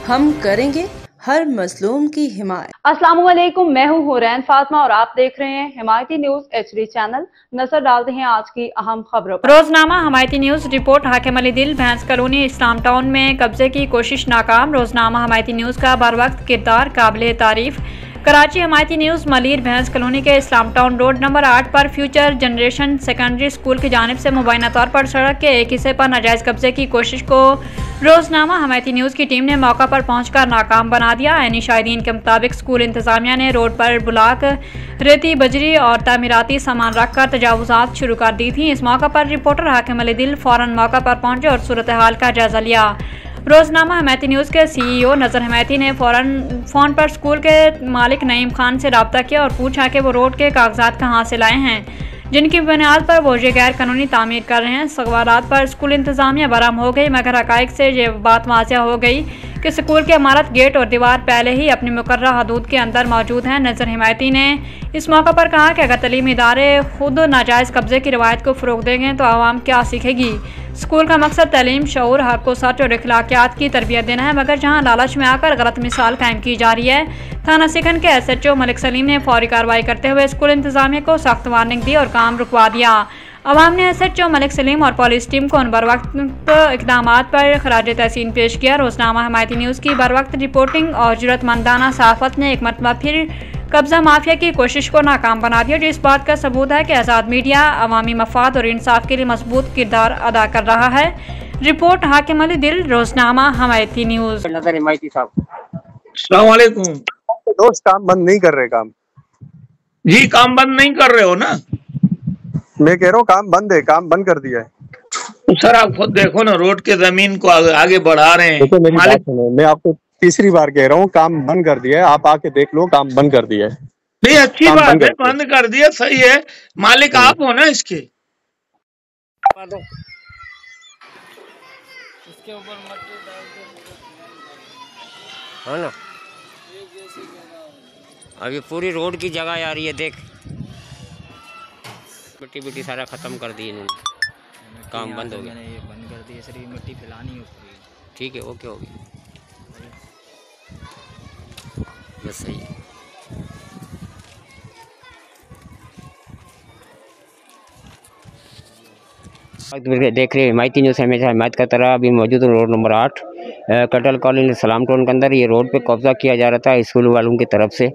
हम करेंगे हर मजलूम की हिमायत। अस्सलाम वालेकुम, मैं हूँ हुरैन फातिमा और आप देख रहे हैं हिमायती न्यूज HD चैनल। नजर डालते हैं आज की अहम खबरों पर। रोजनामा हिमायती न्यूज रिपोर्ट हाकिम अली दिल भैंस कॉलोनी इस्लाम टाउन में कब्जे की कोशिश नाकाम। रोजनामा हिमायती न्यूज का बर वक्त किरदार काबिल तारीफ। कराची हिमायती न्यूज मलिर भैंस कॉलोनी के इस्लाम टाउन रोड नंबर 8 पर फ्यूचर जनरेशन सेकेंडरी स्कूल की जानिब से मुबैना तौर पर सड़क के एक हिस्से पर नाजायज कब्जे की कोशिश को रोजनामा हिमायती न्यूज की टीम ने मौका पर पहुंचकर नाकाम बना दिया। ऐनी शाहिदीन के मुताबिक स्कूल इंतजामिया ने रोड पर ब्लॉक, रेती, बजरी और तामीराती सामान रखकर तजावुजात शुरू कर दी थी। इस मौका पर रिपोर्टर हाकिम अली दिल फौरन मौका पर पहुंचे और सूरत हाल का जायजा लिया। रोजनामा हिमायती न्यूज़ के CEO नजर हिमायती ने फौरन फ़ोन पर स्कूल के मालिक नईम खान से रब्ता किया और पूछा कि वो रोड के कागजात कहाँ से लाए हैं जिनकी बुनियाद पर वो ये गैर कानूनी तामीर कर रहे हैं। सवालात पर स्कूल इंतजामिया बराम हो गई, मगर हकाइक से ये बात वाज़िह हो गई कि स्कूल की इमारत, गेट और दीवार पहले ही अपनी मुकर्रर हदूद के अंदर मौजूद हैं। नजर हिमायती ने इस मौका पर कहा कि अगर तलीमी इदारे खुद नाजायज़ कब्जे की रवायत को फ़रोग देंगे तो आवाम क्या सीखेगी। स्कूल का मकसद तालीम, शऊर, हक को सच और अखलाकियात की तरबियत देना है, मगर जहाँ लालच में आकर गलत मिसाल कायम की जा रही है। थाना सिखन के SHO मलिक सलीम ने फौरी कार्रवाई करते हुए स्कूल इंतजामिया को सख्त वार्निंग दी और काम रुकवा दिया। अवाम ने SHO मलिक सलीम और पुलिस टीम को उन बरवक्त इक़दामात पर खराज तहसीन पेश किया। रोजनामा हिमायती न्यूज़ की बरवक्त रिपोर्टिंग और जरूरतमंदाना सहाफ़त ने एक मरतबा फिर कब्जा माफिया की कोशिश को नाकाम बना दिया, जो इस बात का सबूत है कि आज़ाद मीडिया अवामी मफाद और इंसाफ के लिए मजबूत किरदार अदा कर रहा है। रिपोर्ट हाकिम अली दिल, रोजनामा हिमायती न्यूज़। नजर हिमायती साहब, अस्सलाम वालेकुम। दोस्त काम बंद नहीं कर रहे। काम जी, काम बंद नहीं कर रहे हो ना? मैं कह रहा हूँ काम बंद है, काम बंद कर दिया है। तो सर आप खुद देखो ना, रोड के जमीन को आगे बढ़ा रहे हैं। देखो मेरी बात सुनो, मैं आपको तीसरी बार कह रहा हूँ काम बंद कर दिया है। आप आके देख लो, काम बंद कर दिया है। नहीं, अच्छी बात है, बंद कर दिया, सही है। मालिक आप हो ना इसके ऊपर मट्टी डाल दो ना। अभी पूरी रोड की जगह आ रही है, देख मिट्टी बिट्टी सारा खत्म कर दी इन्होंने। काम बंद हो गया, ये बंद कर दिया सर। ये मिट्टी फैलानी है, ठीक है, ओके हो गया, बस सही है। देख रहे हिमायती न्यूज़, हमेशा हिमायत का तरह अभी मौजूद रोड नंबर 8 कटल कॉलोनी सलाम टाउन के अंदर। ये रोड पे कब्जा किया जा रहा था स्कूल वालों की तरफ से।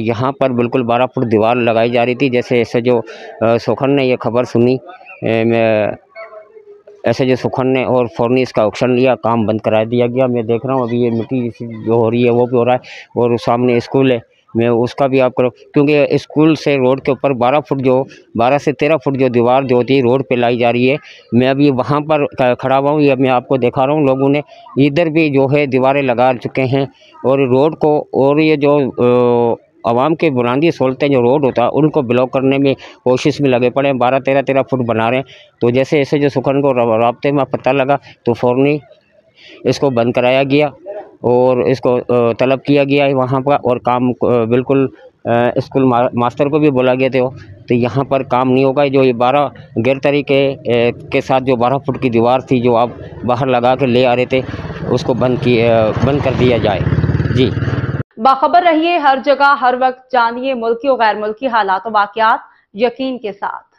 यहाँ पर बिल्कुल 12 फुट दीवार लगाई जा रही थी। जैसे जो सुखन ने ये खबर सुनी, ऐसे जो सुखन ने और फौरन इसका ऑक्शन लिया, काम बंद करा दिया गया। मैं देख रहा हूँ अभी ये मिट्टी जो हो रही है वो भी हो रहा है, और सामने स्कूल है, मैं उसका भी आप करो, क्योंकि स्कूल से रोड के ऊपर 12 से 13 फुट जो दीवार जो होती है रोड पे लाई जा रही है। मैं अभी वहाँ पर खड़ा हुआ हूँ, ये मैं आपको दिखा रहा हूँ। लोगों ने इधर भी जो है दीवारें लगा चुके हैं और रोड को, और ये जो आवाम के बुनियादी सहूलतें जो रोड होता है उनको ब्लॉक करने में कोशिश में लगे पड़े हैं। 12-13 फुट बना रहे हैं। तो जैसे ऐसे जो सुखन को राब्ते में पता लगा तो फ़ौरन इसको बंद कराया गया और इसको तलब किया गया है वहाँ पर, और काम बिल्कुल स्कूल मास्टर को भी बोला गया था। तो यहाँ पर काम नहीं होगा। जो ये 12 गैर तरीके के साथ जो 12 फुट की दीवार थी जो आप बाहर लगा के ले आ रहे थे, उसको बंद कर दिया जाए। जी, बाखबर रहिए हर जगह हर वक्त, जानिए मुल्की और गैर मुल्की हालात और वाक़यात यकीन के साथ।